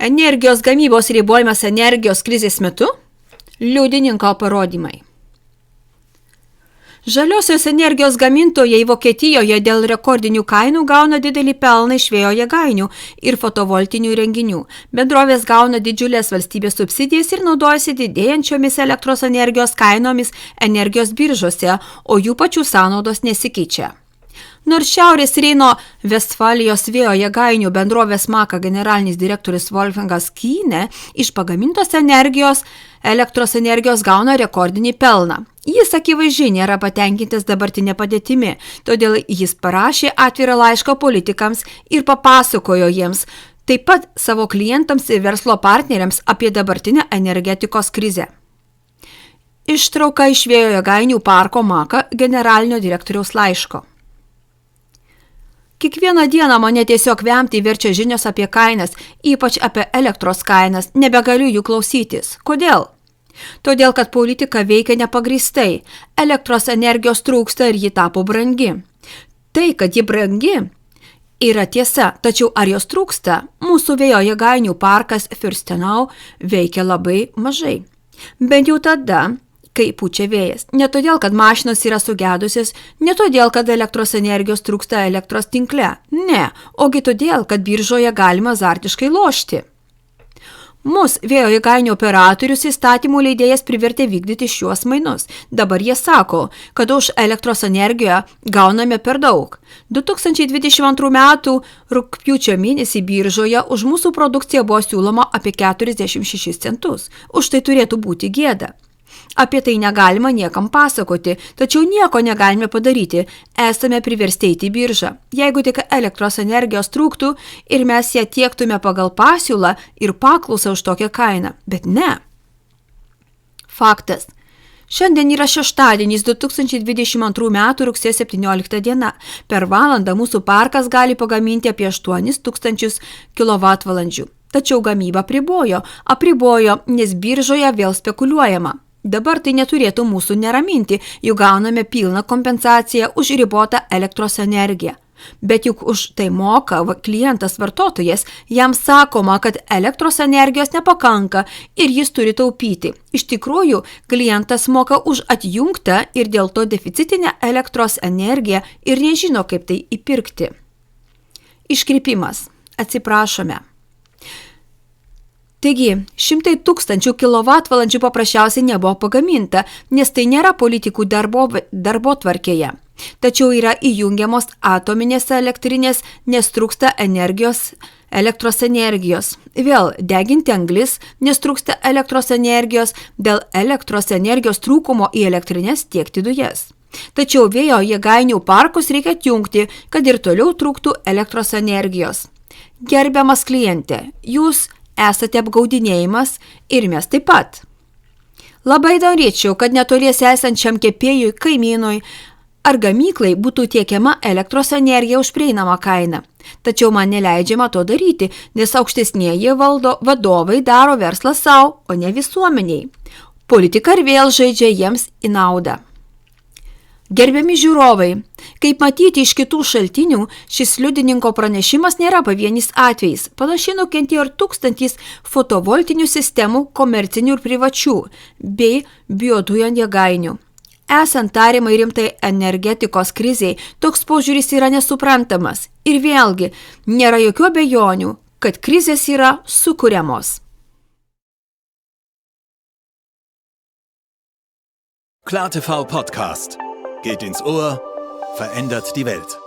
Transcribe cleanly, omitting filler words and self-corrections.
Energijos gamybos ribojimas energijos krizės metu? Liudininko parodymai. Žaliosios energijos gamintojai Vokietijoje dėl rekordinių kainų gauna didelį pelną iš vėjo jėgainių ir fotovoltinių įrenginių. Bendrovės gauna didžiulės valstybės subsidijas ir naudojasi didėjančiomis elektros energijos kainomis energijos biržose, o jų pačių sąnaudos nesikeičia. Nors Šiaurės Reino Vestfalijos vėjo jėgainių bendrovės Maka generalinis direktorius Wolfgangas Kyne iš pagamintos elektros energijos gauna rekordinį pelną. Jis akivaizdžiai nėra patenkintas dabartinė padėtimi, todėl jis parašė atvirą laišką politikams ir papasakojo jiems, taip pat savo klientams ir verslo partneriams apie dabartinę energetikos krizę. Ištrauka iš vėjo jėgainių parko Maka generalinio direktoriaus laiško. Kiekvieną dieną mane tiesiog vemti verčia žinios apie kainas, ypač apie elektros kainas, nebegaliu jų klausytis. Kodėl? Todėl, kad politika veikia nepagrįstai, elektros energijos trūksta ir ji tapo brangi. Tai, kad ji brangi, yra tiesa, tačiau ar jos trūksta, mūsų vėjo jėgainių parkas Fürstenau veikia labai mažai. Bent jau tada, kai pučia vėjas. Ne todėl, kad mašinos yra sugedusios, ne todėl, kad elektros energijos trūksta elektros tinkle. Ne, ogi todėl, kad biržoje galima azartiškai lošti. Mus vėjo jėgainių operatorius įstatymų leidėjas privertė vykdyti šiuos mainus. Dabar jie sako, kad už elektros energiją gauname per daug. 2022 metų rugpjūčio mėnesį biržoje už mūsų produkciją buvo siūloma apie 46 centus. Už tai turėtų būti gėda. Apie tai negalima niekam pasakoti, tačiau nieko negalime padaryti, esame priversti eiti į biržą. Jeigu tik elektros energijos trūktų ir mes ją tiektume pagal pasiūlą ir paklausą už tokią kainą, bet ne. Faktas. Šiandien yra šeštadienis 2022 metų rugsėjo 17 diena. Per valandą mūsų parkas gali pagaminti apie 8000 kWh. Tačiau gamybą apribojo, nes biržoje vėl spekuliuojama. Dabar tai neturėtų mūsų neraminti, juk gauname pilną kompensaciją už ribotą elektros energiją. Bet juk už tai moka klientas vartotojas, jam sakoma, kad elektros energijos nepakanka ir jis turi taupyti. Iš tikrųjų, klientas moka už atjungtą ir dėl to deficitinę elektros energiją ir nežino, kaip tai įpirkti. Iškrypimas. Atsiprašome. Taigi, 100 000 kWh paprasčiausiai nebuvo pagaminta, nes tai nėra politikų darbotvarkėje. Tačiau yra įjungiamos atominės elektrinės, nes trūksta elektros energijos. Vėl deginti anglis, nes trūksta elektros energijos, dėl elektros energijos trūkumo į elektrinės tiekti dujas. Tačiau vėjo jėgainių parkus reikia atjungti, kad ir toliau trūktų elektros energijos. Gerbiamas kliente, jūs esate apgaudinėjimas ir mes taip pat. Labai norėčiau, kad netoliese esančiam kepėjui, kaimynui ar gamyklai būtų tiekiama elektros energija už prieinamą kainą. Tačiau man neleidžiama to daryti, nes aukštesnieji vadovai daro verslą savo, o ne visuomeniai. Politika ir vėl žaidžia jiems į naudą. Gerbiami žiūrovai, kaip matyti iš kitų šaltinių, šis liudininko pranešimas nėra pavienis atvejis. Panašiai nukentėjo ir tūkstantys fotovoltinių sistemų, komercinių ir privačių, bei biodujų jėgainių. Esant tariamai rimtai energetikos kriziai, toks požiūris yra nesuprantamas. Ir vėlgi, nėra jokių abejonių, kad krizės yra sukuriamos. KlarTV Podcast. Geht ins Ohr, verändert die Welt.